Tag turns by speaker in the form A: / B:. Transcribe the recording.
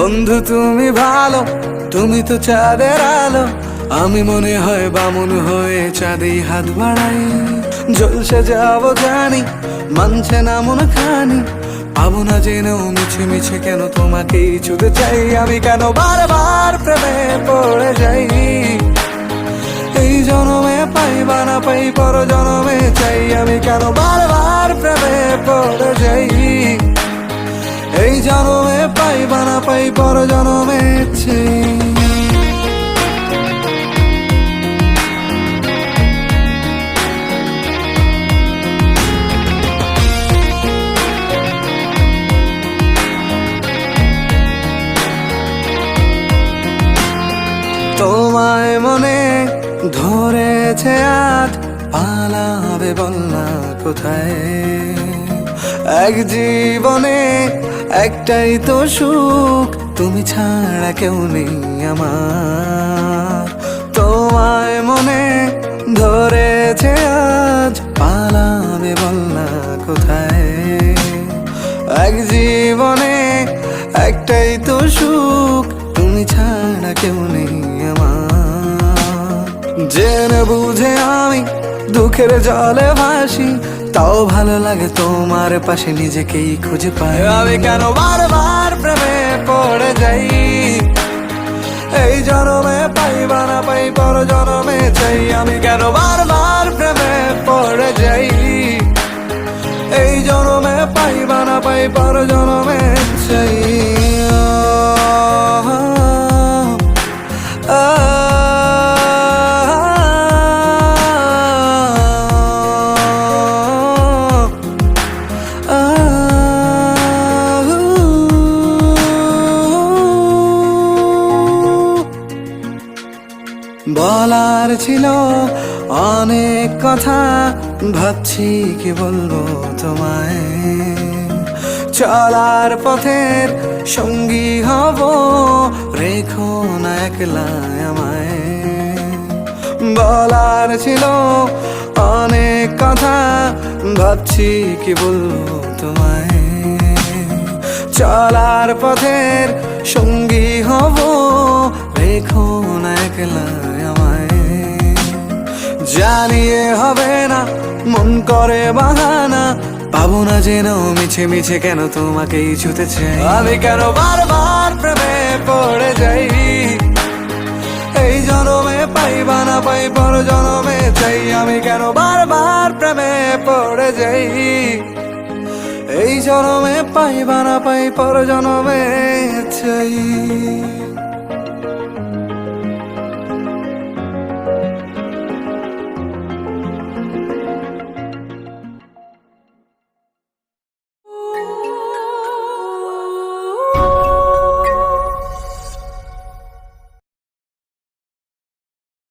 A: বন্ধু তুমি ভালো, তুমি তো চাঁদের আলো। আমি মনে হয় বামুন হয়ে চাঁদে হাত বাড়াই। জলসে যাবো জানি, মানছে না মন খানি। পাবো না জেনেও মিছে মিছে কেন তোমাকেই ছুঁতে চাই। আমি কেন বারবার প্রেমে পড়ে যাই। এই জনমে পাই বা না পাই, পর জনমে চাই। আমি কেন বারবার প্রেমে পড়ে যাই। এই জনমে পাই বা না পাই, পর জনমে চাই। তোমায় মনে ধরেছে আজ, পালাবে বল না কোথায়। এক জীবনে একটাই তো সুখ, তুমি ছাড়া কেউ নেই আমার। তোমায় মনে ধরেছে আজ, পালাবে বল না কোথায়। এক জীবনে একটাই তো সুখ, তুমি ছাড়া কেউ নেই আমার। জেনে বুঝে আমি দুঃখের জলে ভাসি, তাও ভালো লাগে তোমার পাশে নিজেকেই খুঁজে পাই। আমি কেন বারবার প্রেমে পড়ে যাই। এই জনমে পাই বা না পাই, পর জনমে চাই। আমি কেন বারবার প্রেমে পড়ে যাই। এই জনমে পাই বা না পাই, পর জনমে চাই। বলার ছিল অনেক কথা, ভাবছি কি বলবো তোমায়। চলার পথের সঙ্গী হব, রেখো না একলা আমায়। বলার ছিল অনেক কথা, ভাবছি কি বলবো তোমায়। চলার পথের সঙ্গী হব, রেখো না একলা আমায়। জানিয়ে হবে না, মন করে বাহানা। পাবো না জেনেও মিছে মিছে কেন তোমাকেই ছুঁতে চাই। আমি কেন বারবার প্রেমে পড়ে যাই। এই জনমে পাই বা না পাই, পর জনমে চাই। আমি কেন বারবার প্রেমে পড়ে যাই। এই জনমে পাই বা না পাই, পর জনমে চাই।